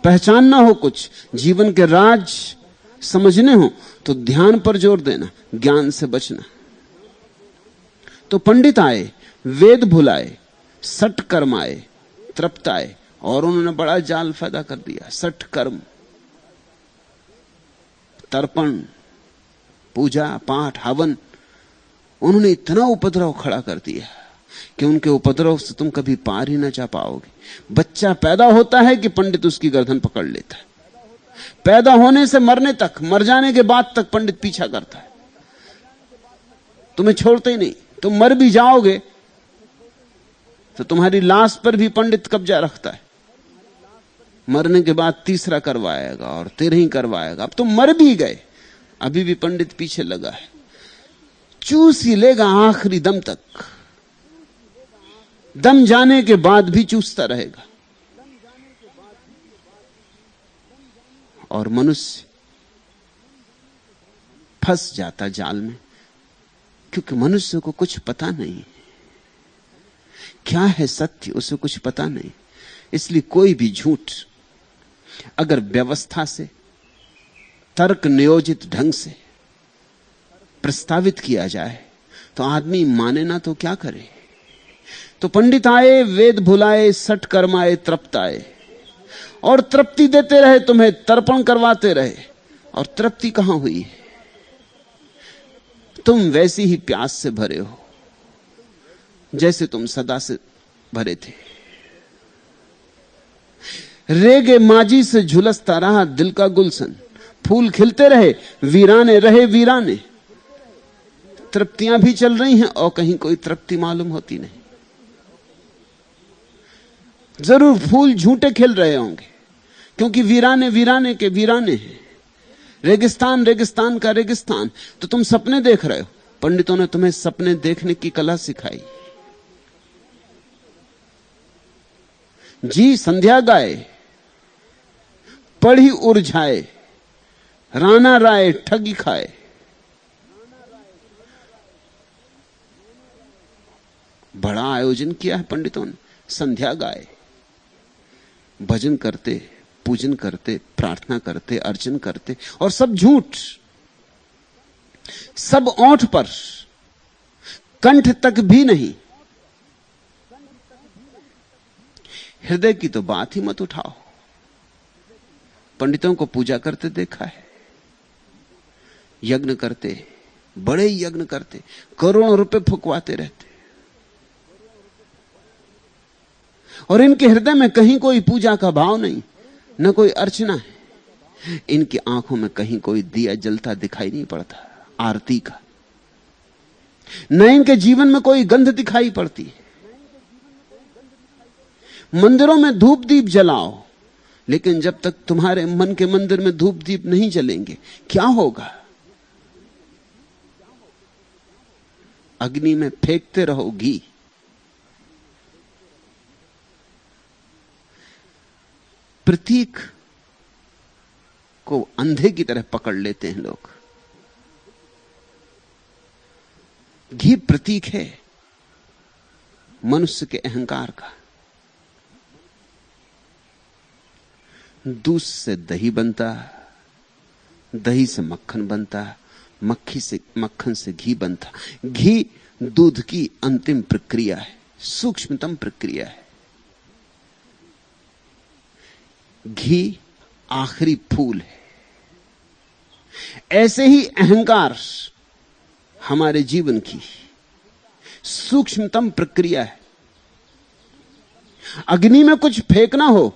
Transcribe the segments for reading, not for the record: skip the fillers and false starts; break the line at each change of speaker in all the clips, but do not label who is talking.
पहचानना हो, कुछ जीवन के राज समझने हो तो ध्यान पर जोर देना, ज्ञान से बचना। तो पंडित आए, वेद भुलाए, सठ कर्म आए, तृप्त आए, और उन्होंने बड़ा जाल पैदा कर दिया। सठ कर्म, तर्पण, पूजा पाठ, हवन, उन्होंने इतना उपद्रव खड़ा कर दिया कि उनके उपद्रव से तुम कभी पार ही ना जा पाओगे। बच्चा पैदा होता है कि पंडित उसकी गर्दन पकड़ लेता है। पैदा होने से मरने तक, मर जाने के बाद तक पंडित पीछा करता है, तुम्हें छोड़ते ही नहीं। तुम मर भी जाओगे तो तुम्हारी लाश पर भी पंडित कब्जा रखता है। मरने के बाद तीसरा करवाएगा और 13 करवाएगा। अब तुम मर भी गए, अभी भी पंडित पीछे लगा है, चूस ही लेगा आखिरी दम तक। दम जाने के बाद भी चूसता रहेगा। और मनुष्य फंस जाता जाल में, क्योंकि मनुष्य को कुछ पता नहीं क्या है सत्य, उसे कुछ पता नहीं। इसलिए कोई भी झूठ अगर व्यवस्था से, तर्क नियोजित ढंग से प्रस्तावित किया जाए तो आदमी माने ना तो क्या करे। तो पंडित आए, वेद भुलाए, सठ कर्म आए, तृप्त आए, और तृप्ति देते रहे, तुम्हें तर्पण करवाते रहे, और तृप्ति कहां हुई है? तुम वैसी ही प्यास से भरे हो जैसे तुम सदा से भरे थे। रेगे माजी से झुलसता रहा दिल का गुलशन, फूल खिलते रहे, वीराने रहे वीराने। तृप्तियां भी चल रही हैं और कहीं कोई तृप्ति मालूम होती नहीं। जरूर फूल झूठे खिल रहे होंगे, क्योंकि वीराने वीराने के वीराने हैं, रेगिस्तान रेगिस्तान का रेगिस्तान। तो तुम सपने देख रहे हो। पंडितों ने तुम्हें सपने देखने की कला सिखाई। जी संध्या गाए, पढ़ी उर्झाए, राना राय ठगी खाए। बड़ा आयोजन किया है पंडितों ने। संध्या गाए, भजन करते, पूजन करते, प्रार्थना करते, अर्चन करते, और सब झूठ, सब ओंठ पर, कंठ तक भी नहीं। हृदय की तो बात ही मत उठाओ। पंडितों को पूजा करते देखा है, यज्ञ करते, बड़े यज्ञ करते, करोड़ों रुपए फुकवाते रहते, और इनके हृदय में कहीं कोई पूजा का भाव नहीं, न कोई अर्चना है। इनकी आंखों में कहीं कोई दिया जलता दिखाई नहीं पड़ता आरती का, न इनके जीवन में कोई गंध दिखाई पड़ती। मंदिरों में धूप दीप जलाओ, लेकिन जब तक तुम्हारे मन के मंदिर में धूप दीप नहीं जलेंगे क्या होगा? अग्नि में फेंकते रहो घी। प्रतीक को अंधे की तरह पकड़ लेते हैं लोग। घी प्रतीक है मनुष्य के अहंकार का। दूध से दही बनता, दही से मक्खन बनता, मक्खन से घी बनता। घी दूध की अंतिम प्रक्रिया है, सूक्ष्मतम प्रक्रिया है। घी आखिरी फूल है। ऐसे ही अहंकार हमारे जीवन की सूक्ष्मतम प्रक्रिया है। अग्नि में कुछ फेंकना हो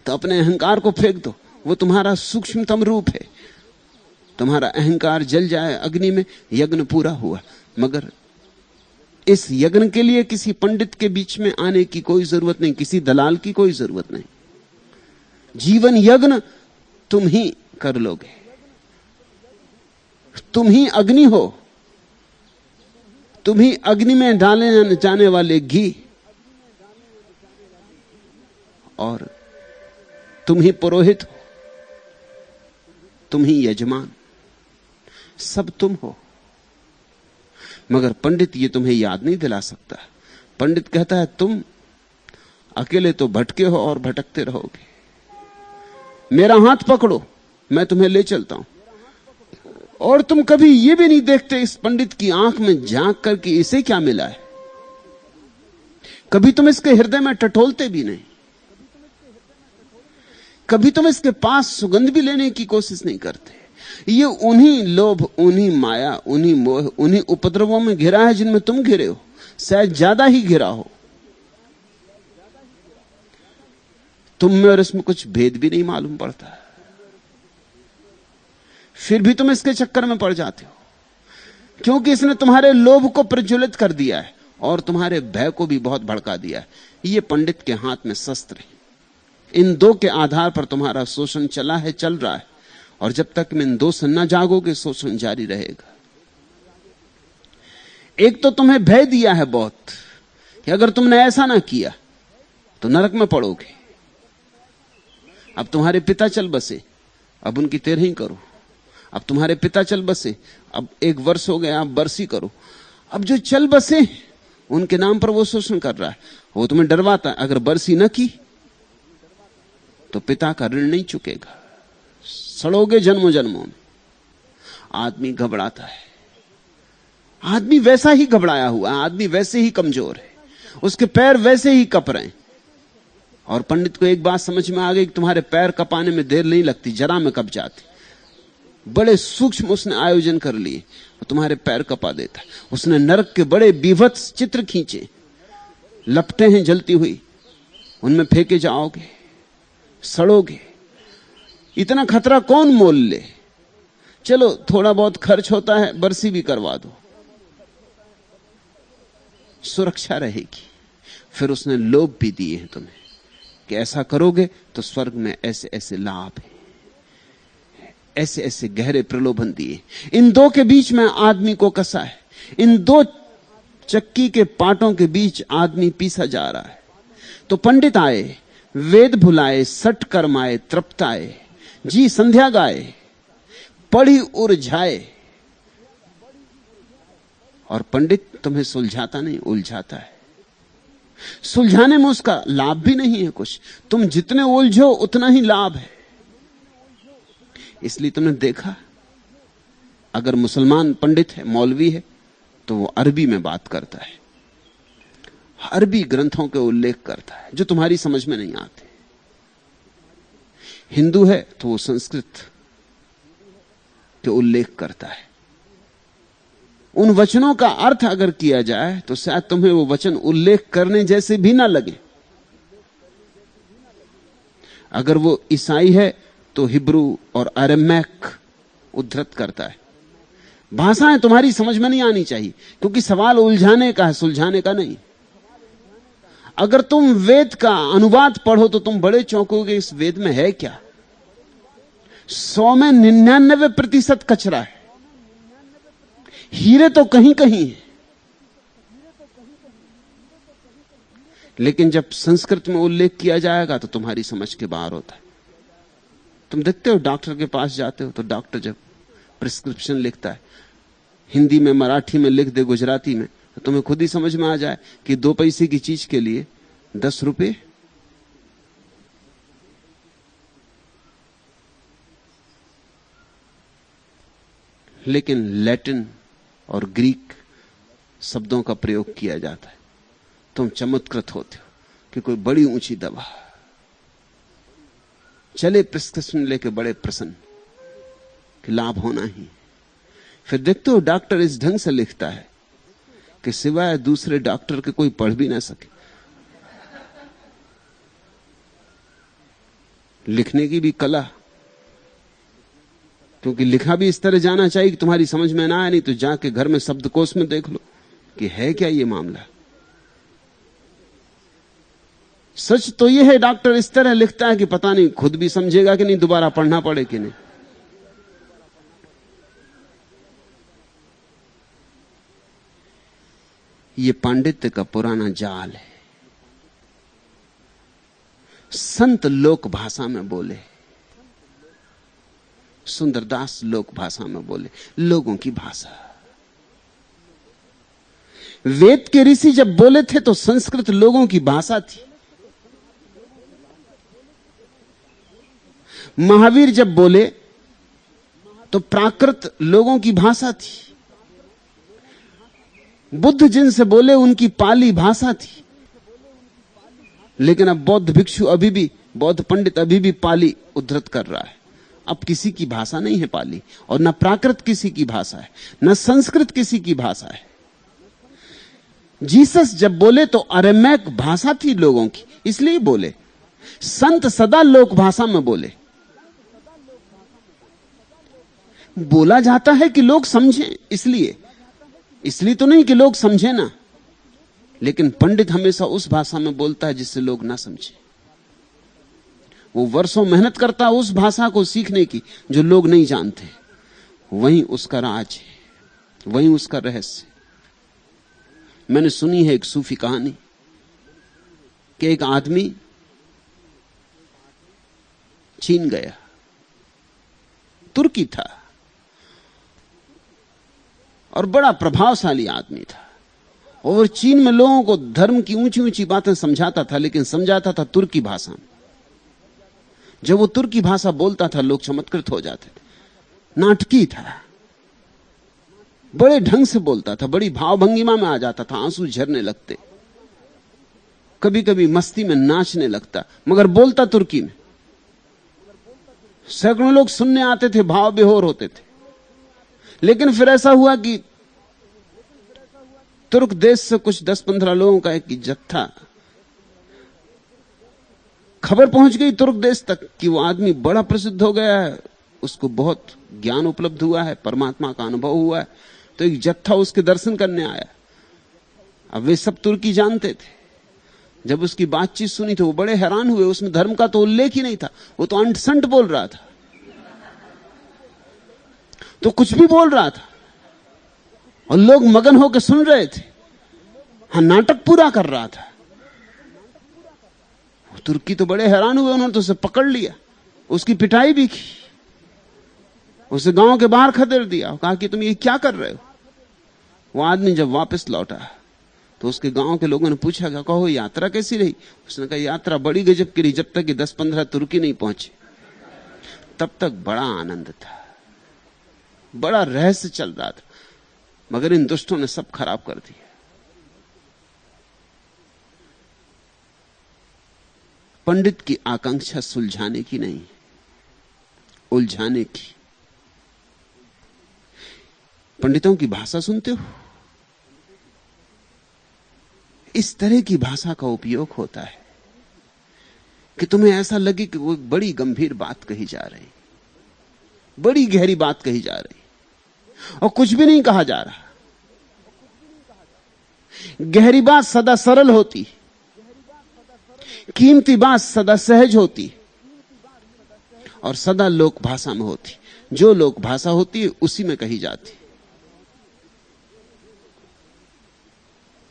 तो अपने अहंकार को फेंक दो, वो तुम्हारा सूक्ष्मतम रूप है। तुम्हारा अहंकार जल जाए अग्नि में, यज्ञ पूरा हुआ। मगर इस यज्ञ के लिए किसी पंडित के बीच में आने की कोई जरूरत नहीं, किसी दलाल की कोई जरूरत नहीं। जीवन यज्ञ तुम ही कर लोगे। तुम ही अग्नि हो, तुम ही अग्नि में डाले जाने वाले घी, और तुम ही पुरोहित हो, तुम ही यजमान, सब तुम हो। मगर पंडित ये तुम्हें याद नहीं दिला सकता। पंडित कहता है तुम अकेले तो भटके हो और भटकते रहोगे। मेरा हाथ पकड़ो, मैं तुम्हें ले चलता हूं। और तुम कभी यह भी नहीं देखते इस पंडित की आंख में झांक कर कि इसे क्या मिला है। कभी तुम इसके हृदय में टटोलते भी नहीं, कभी तुम इसके पास सुगंध भी लेने की कोशिश नहीं करते। ये उन्हीं लोभ, उन्हीं माया, उन्हीं मोह, उन्हीं उपद्रवों में घिरा है जिनमें तुम घिरे हो, शायद ज्यादा ही घिरा हो। तुम में और इसमें कुछ भेद भी नहीं मालूम पड़ता, फिर भी तुम इसके चक्कर में पड़ जाते हो, क्योंकि इसने तुम्हारे लोभ को प्रज्वलित कर दिया है और तुम्हारे भय को भी बहुत भड़का दिया है। ये पंडित के हाथ में शस्त्र है। इन दो के आधार पर तुम्हारा शोषण चला है, चल रहा है, और जब तक इन दो से न जागोगे शोषण जारी रहेगा। एक तो तुम्हें भय दिया है बहुत कि अगर तुमने ऐसा ना किया तो नरक में पड़ोगे। अब तुम्हारे पिता चल बसे, अब उनकी तेरही करो। अब तुम्हारे पिता चल बसे, अब 1 वर्ष हो गया, अब बरसी करो। अब जो चल बसे उनके नाम पर वो शोषण कर रहा है, वो तुम्हें डरवाता है अगर बरसी न की तो पिता का ऋण नहीं चुकेगा, सड़ोगे जन्मों जन्मों में। आदमी घबराता है, आदमी वैसा ही घबराया हुआ है, आदमी वैसे ही कमजोर है, उसके पैर वैसे ही कप रहे हैं। और पंडित को एक बात समझ में आ गई कि तुम्हारे पैर कपाने में देर नहीं लगती, जरा में कप जाती। बड़े सूक्ष्म उसने आयोजन कर लिए, तुम्हारे पैर कपा देता। उसने नरक के बड़े बीभत्स चित्र खींचे, लपटे हैं जलती हुई, उनमें फेंके जाओगे, सड़ोगे। इतना खतरा कौन मोल ले? चलो थोड़ा बहुत खर्च होता है, बरसी भी करवा दो, सुरक्षा रहेगी। फिर उसने लोभ भी दिए हैं तुम्हें कि ऐसा करोगे तो स्वर्ग में ऐसे ऐसे लाभ है, ऐसे ऐसे गहरे प्रलोभन दिए। इन दो के बीच में आदमी को कसा है, इन दो चक्की के पाटों के बीच आदमी पीसा जा रहा है। तो पंडित आए, वेद भुलाए, सट कर्माए, तृप्ताए, जी संध्या गाए, पढ़ी उलझाए। और पंडित तुम्हें सुलझाता नहीं, उलझाता है। सुलझाने में उसका लाभ भी नहीं है कुछ, तुम जितने उलझो उतना ही लाभ है। इसलिए तुमने देखा, अगर मुसलमान पंडित है, मौलवी है, तो वो अरबी में बात करता है, अरबी ग्रंथों के उल्लेख करता है जो तुम्हारी समझ में नहीं आते। हिंदू है तो वो संस्कृत के उल्लेख करता है। उन वचनों का अर्थ अगर किया जाए तो शायद तुम्हें वो वचन उल्लेख करने जैसे भी ना लगे। अगर वो ईसाई है तो हिब्रू और अरमैक उद्धृत करता है। भाषाएं तुम्हारी समझ में नहीं आनी चाहिए, क्योंकि सवाल उलझाने का है, सुलझाने का नहीं। अगर तुम वेद का अनुवाद पढ़ो तो तुम बड़े चौंकोगे, इस वेद में है क्या? 100 में 99% कचरा है, हीरे तो कहीं कहीं है। लेकिन जब संस्कृत में उल्लेख किया जाएगा तो तुम्हारी समझ के बाहर होता है। तुम देखते हो, डॉक्टर के पास जाते हो तो डॉक्टर जब प्रिस्क्रिप्शन लिखता है, हिंदी में, मराठी में लिख दे, गुजराती में, तो तुम्हें खुद ही समझ में आ जाए कि 2 पैसे की चीज के लिए 10 रुपए। लेकिन लैटिन और ग्रीक शब्दों का प्रयोग किया जाता है। तुम चमत्कृत होते हो कि कोई बड़ी ऊंची दवा चले, प्रिस्क्रिप्शन लेके बड़े प्रसन्न कि लाभ होना ही। फिर देखते हो डॉक्टर इस ढंग से लिखता है कि सिवाय दूसरे डॉक्टर के कोई पढ़ भी ना सके। लिखने की भी कला, क्योंकि लिखा भी इस तरह जाना चाहिए कि तुम्हारी समझ में ना आए, नहीं तो जाके घर में शब्दकोश में देख लो कि है क्या ये मामला। सच तो यह है, डॉक्टर इस तरह लिखता है कि पता नहीं खुद भी समझेगा कि नहीं, दोबारा पढ़ना पड़े कि नहीं। ये पांडित्य का पुराना जाल है। संत लोक भाषा में बोले, सुंदरदास लोक भाषा में बोले, लोगों की भाषा। वेद के ऋषि जब बोले थे तो संस्कृत लोगों की भाषा थी। महावीर जब बोले तो प्राकृत लोगों की भाषा थी, बुद्ध जिनसे बोले उनकी पाली भाषा थी। लेकिन अब बौद्ध भिक्षु अभी भी, बौद्ध पंडित अभी भी पाली उद्धृत कर रहा है। अब किसी की भाषा नहीं है पाली, और न प्राकृत किसी की भाषा है, न संस्कृत किसी की भाषा है। जीसस जब बोले तो अरेमैक भाषा थी लोगों की, इसलिए बोले। संत सदा लोक भाषा में बोले। बोला जाता है कि लोग समझें, इसलिए तो नहीं कि लोग समझें ना, लेकिन पंडित हमेशा उस भाषा में बोलता है जिससे लोग ना समझें। वो वर्षों मेहनत करता है उस भाषा को सीखने की जो लोग नहीं जानते। वहीं उसका राज है, वहीं उसका रहस्य। मैंने सुनी है एक सूफी कहानी कि एक आदमी चीन गया, तुर्की था और बड़ा प्रभावशाली आदमी था, और चीन में लोगों को धर्म की ऊंची ऊंची बातें समझाता था, लेकिन समझाता था तुर्की भाषा में। जब वो तुर्की भाषा बोलता था लोग चमत्कृत हो जाते थे। नाटकी था, बड़े ढंग से बोलता था, बड़ी भावभंगिमा में आ जाता था, आंसू झरने लगते, कभी कभी मस्ती में नाचने लगता, मगर बोलता तुर्की में। सैकड़ों लोग सुनने आते थे, भाव बेहोर होते थे। लेकिन फिर ऐसा हुआ कि तुर्क देश से कुछ 10-15 लोगों का एक जत्था, खबर पहुंच गई तुर्क देश तक कि वो आदमी बड़ा प्रसिद्ध हो गया है, उसको बहुत ज्ञान उपलब्ध हुआ है, परमात्मा का अनुभव हुआ है। तो एक जत्था उसके दर्शन करने आया। अब वे सब तुर्की जानते थे। जब उसकी बातचीत सुनी तो वो बड़े हैरान हुए, उसमें धर्म का तो उल्लेख ही नहीं था, वो तो अंट संट बोल रहा था, तो कुछ भी बोल रहा था और लोग मगन होकर सुन रहे थे। हाँ, नाटक पूरा कर रहा था। तुर्की तो बड़े हैरान हुए, उन्होंने तो उसे पकड़ लिया, उसकी पिटाई भी की, उसे गांव के बाहर खदेड़ दिया, कहा कि तुम ये क्या कर रहे हो। वो आदमी जब वापस लौटा तो उसके गांव के लोगों ने पूछा, कहो यात्रा कैसी रही। उसने कहा यात्रा बड़ी गजब की रही, जब तक कि 10-15 तुर्की नहीं पहुंचे तब तक बड़ा आनंद था, बड़ा रहस्य चल रहा था, मगर इन दुष्टों ने सब खराब कर दिया। पंडित की आकांक्षा सुलझाने की नहीं, उलझाने की। पंडितों की भाषा सुनते हो, इस तरह की भाषा का उपयोग होता है कि तुम्हें ऐसा लगे कि वो बड़ी गंभीर बात कही जा रही, बड़ी गहरी बात कही जा रही, और कुछ भी नहीं कहा जा रहा। गहरी बात सदा सरल होती, कीमती बात सदा सहज होती, और सदा लोक भाषा में होती। जो लोक भाषा होती है उसी में कही जाती।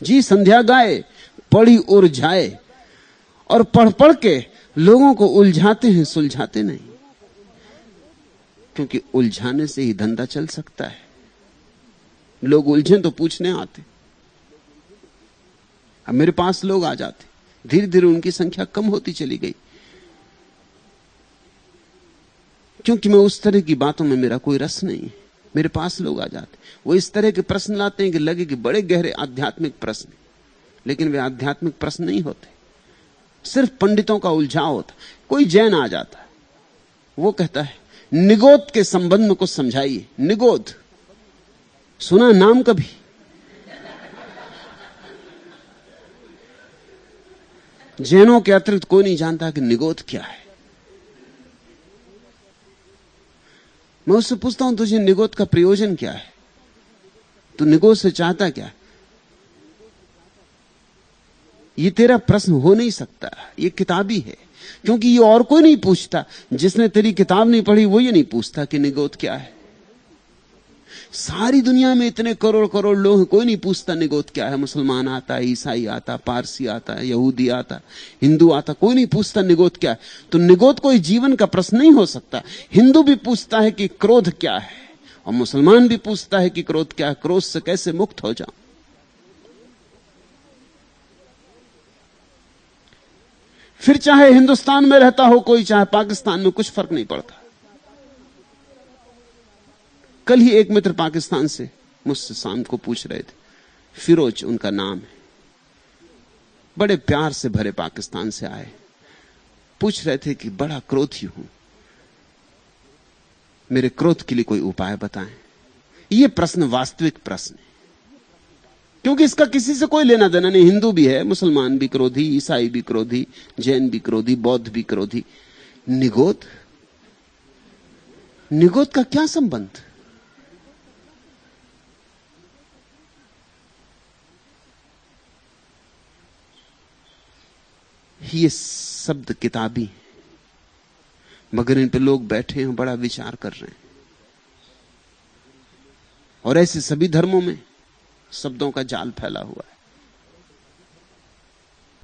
जी संध्या गाए, पढ़ी उलझाए, और पढ़ पढ़ के लोगों को उलझाते हैं, सुलझाते नहीं, क्योंकि उलझाने से ही धंधा चल सकता है। लोग उलझे तो पूछने आते। अब मेरे पास लोग आ जाते, धीरे धीरे उनकी संख्या कम होती चली गई, क्योंकि मैं उस तरह की बातों में मेरा कोई रस नहीं है। मेरे पास लोग आ जाते, वो इस तरह के प्रश्न लाते हैं कि लगे कि बड़े गहरे आध्यात्मिक प्रश्न, लेकिन वे आध्यात्मिक प्रश्न नहीं होते, सिर्फ पंडितों का उलझाव होता। कोई जैन आ जाता है, वो कहता है निगोद के संबंध में कुछ समझाइए। निगोद सुना नाम कभी? जैनों के अतिरिक्त कोई नहीं जानता कि निगोद क्या है। मैं उससे पूछता हूं तुझे निगोद का प्रयोजन क्या है, तू निगोद से चाहता क्या? ये तेरा प्रश्न हो नहीं सकता, ये किताबी है, क्योंकि ये और कोई नहीं पूछता। जिसने तेरी किताब नहीं पढ़ी वो ये नहीं पूछता कि निगोद क्या है। सारी दुनिया में इतने करोड़ करोड़ लोग हैं, कोई नहीं पूछता निगोद क्या है। मुसलमान आता है, ईसाई आता, पारसी आता, यहूदी आता, हिंदू आता, कोई नहीं पूछता निगोद क्या है। तो निगोद कोई जीवन का प्रश्न नहीं हो सकता। हिंदू भी पूछता है कि क्रोध क्या है, और मुसलमान भी पूछता है कि क्रोध क्या है, क्रोध से कैसे मुक्त हो जाऊं। फिर चाहे हिंदुस्तान में रहता हो कोई, चाहे पाकिस्तान में, कुछ फर्क नहीं पड़ता। कल ही एक मित्र पाकिस्तान से मुझसे शाम को पूछ रहे थे, फिरोज उनका नाम है, बड़े प्यार से भरे पाकिस्तान से आए, पूछ रहे थे कि बड़ा क्रोधी हूं, मेरे क्रोध के लिए कोई उपाय बताएं। यह प्रश्न वास्तविक प्रश्न है, क्योंकि इसका किसी से कोई लेना देना नहीं। हिंदू भी है, मुसलमान भी क्रोधी, ईसाई भी क्रोधी, जैन भी क्रोधी, बौद्ध भी क्रोधी। निगोद निगोद का क्या संबंध? ये शब्द किताबी है, मगर इन पे लोग बैठे हैं, बड़ा विचार कर रहे हैं। और ऐसे सभी धर्मों में शब्दों का जाल फैला हुआ है।